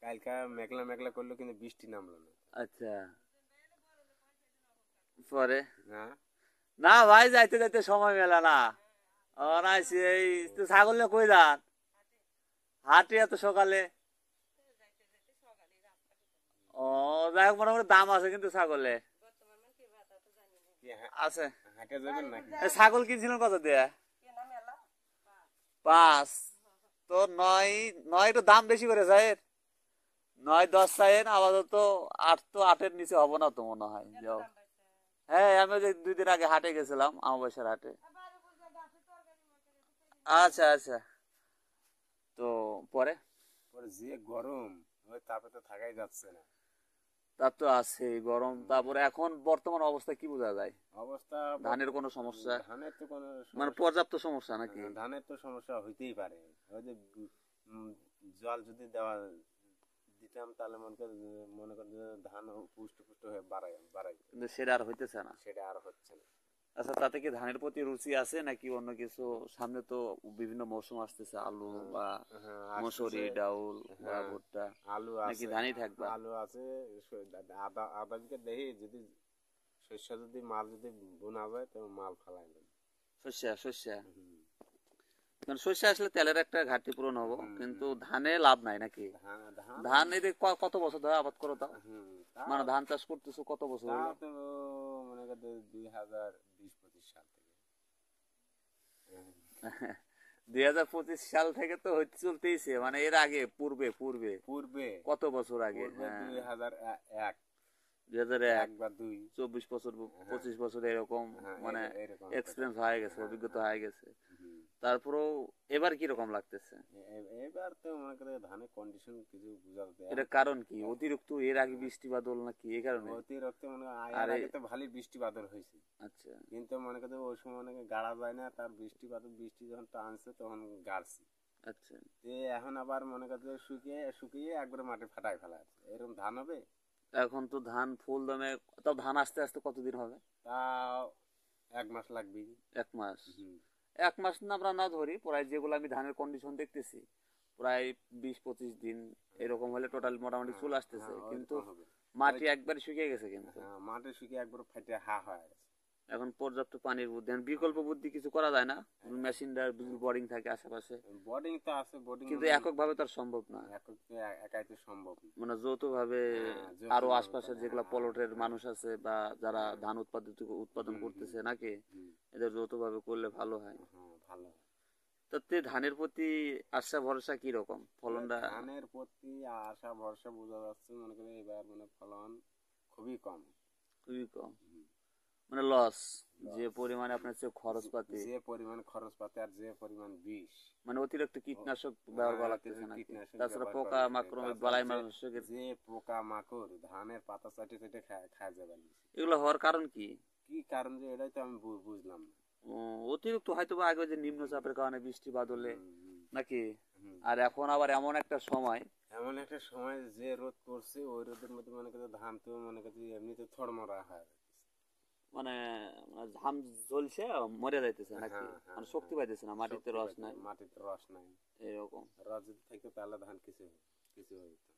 কালকা মেঘলা মেঘলা করলো কিন্তু বৃষ্টি নামলো না। আচ্ছা, পরে না না ভাই, যাইতে যাইতে সময় মেলে না। অনাইছি এই তো ছাগল নিয়ে কই যান? হাটে এত সকালে? ও, যাই হোক, মোটামুটি দাম আছে কিন্তু ছাগলে কি আছে। হাটে যাবেন নাকি? ছাগল কিনছিলেন কত দিয়ে? 5। তো 9, 9 একটু দাম বেশি করে চাইের, 9-10 চাইেন আপাতত। 8 তো 8-এর নিচে হবো না তো মনে হয়। যাও, হ্যাঁ, আমি যে 2 দিন আগে হাটে গেছিলাম, আমাবস্যার হাটে। আচ্ছা আচ্ছা। তো পরে পরে যে গরম, ওই তাপে তো থাকাই যাচ্ছে না। তা তো আছে গরম। তারপরে এখন বর্তমান অবস্থা কি বোঝা যায়? অবস্থা ধানের কোনো সমস্যা? ধানের তো কোনো মানে সমস্যা, পর্যাপ্ত সমস্যা নাকি? ধানের তো সমস্যা হইতেই পারে। ওই যে উম, জল যদি দিতাম তাহলে মনে কর যে ধান পুষ্ট পুষ্ট হয়ে বাড়াই বাড়াই, কিন্তু সেটা আর হইতেছে না। সেটা আর হচ্ছে না। আচ্ছা, তাতে কি ধানের প্রতি রুচি আছে নাকি অন্য কিছু? সামনে তো বিভিন্ন মৌসুম আসতেছে, আলু বা হ্যাঁ মসুরি, আসতেছে। ডাউল বা হ্যাঁ ভুট্টা, আলু নাকি আছে, ধানই থাকবা? আলু আছে, আদা আদা দিকে দেখি যদি শস্য যদি মাল যদি বোনা যায় তো মাল ফালাই নেব। শস্যা শস্যা, হুম কারণ শস্য আসলে তেলের একটা ঘাটতি পূরণ হবো, হুম কিন্তু হুম। ধানে লাভ নাই নাকি? ধান ধান ধান এতে কত বছর ধরে আবাদ করো তাও? হুম তা মানে ধান চাষ করতেছো কত বছর তা হলো? তো মনে করতে 2020-25 সাল থেকে। 2025 সাল থেকে তো হইতে চলতেইছে, মানে এর আগে পূর্বে পূর্বে পূর্বে কত বছর আগে? পূর্বে হ্যাঁ, 2001, 2001, এক বা দুই। 24 বছর, হ্যাঁ 25 বছর এরকম। হ্যাঁ মানে এরকম একটা এক্সপিরিয়েন্স সময়। হয়ে গেছে, হ্যাঁ অভিজ্ঞতা হ্যাঁ। হয়ে গেছে। হুম। তারপরেও এবার কিরকম লাগতেছে? এবার তো মনে করে ধানের কন্ডিশন কিছু বোঝা যাচ্ছে এটা এখন। কারণ কি? অতিরিক্ত এর আগে বৃষ্টি বাদল নাকি এই কারণে? অতিরিক্ত মনে হয় আর এর আগে তো ভালোই বৃষ্টি বাদল হয়েছে, আচ্ছা কিন্তু মনে করতে ওই সময় অনেকে গাড়া যায় না, তার বৃষ্টি বাদল বৃষ্টি যখন টানছে তখন গাড়ছে। আচ্ছা। এখন আবার মনে করতে শুকিয়ে শুকিয়ে একবারে মাঠে ফাটায় ফেলা আছে, এরকম ধান হবে। এখন তো ধান ফুল দমে। তাও ধান আসতে আসতে কতদিন হবে? তা 1 মাস লাগবে। 1 মাস? হুম। 1 মাস না আমরা না ধরি, প্রায় যেগুলো আমি ধানের কন্ডিশন দেখতেছি, প্রায় 20-25 দিন এরকম হলে টোটাল মোটামুটি হ্যাঁ চলে আসতেছে, হ্যাঁ কিন্তু ওইরকম হবে। ওই মাটি একবার শুকিয়ে গেছে কিন্তু। হ্যাঁ মাঠে শুকিয়ে একবার ফাটে হা হয়ে গেছে। এখন পর্যাপ্ত পানির বুদ্ধি, এখন বিকল্প বুদ্ধি কিছু করা যায় না? মেশিনটার বোরিং থাকে আশেপাশে, বোর্ডিং তো আছে, বোর্ডিং কিন্তু মানে এককভাবে তো আর সম্ভব না। একাই তো সম্ভব না। মানে যৌথ ভাবে হ্যাঁ আরো যৌথভাবে আশপাশের করে, যেগুলা হ্যাঁ পলটের হ্যাঁ মানুষ আছে বা যারা হ্যাঁ। ধান উৎপাদন হুম হুম করতেছে নাকি, হুম। এদের যৌথ ভাবে করলে ভালো হয়। হ্যাঁ ভালো। তাতে ধানের প্রতি আশা ভরসা কি রকম ফলনটা? ধানের প্রতি আশা ভরসা বোঝা যাচ্ছে মনে করি এবার মানে ফলন খুবই কম। খুবই কম, মানে লস। যে লস। পরিমাণে আপনার হচ্ছে খরচপাতি, যে পরিমাণ খরচপাতি আর যে পরিমাণ বিষ, মানে অতিরিক্ত কীটনাশক ব্যবহার হ্যাঁ করা লাগতেছে অতিরিক্ত নাকি? কীটনাশক তাছাড়া ব্যবহার করা পোকা লাগছে, মাকড় তাছাড়া বালাই যে মানুষের, যে পোকা মাকড় ধানের পাতা চাটে চাটে খায় যাবে। এগুলো হওয়ার কারণ কি? কি কারণ যে এটাই তো আমি বুঝলাম না। অতিরিক্ত হয়তো বা আগে যে নিম্নচাপের কারণে বৃষ্টি বাদলে হুম, হুম, নাকি? হুম। আর এখন আবার এমন একটা সময়, এমন একটা সময় যে রোদ পড়ছে ওই রোদের মধ্যে মনে করছে ধান তো মনে করছে এমনিতে থড়মড়া হয়। মানে মানে ঘাম ঝলসে মরে যাইতেছে নাকি? হ্যাঁ হ্যাঁ মানে হ্যাঁ। শক্তি পাইতেছে না, মাটিতে শক্তি রস পাইতে নাই মাটিতে রস নাই। এরকম। রস যদি থাকতো তাহলে ধান কিছু কিছু হইতো।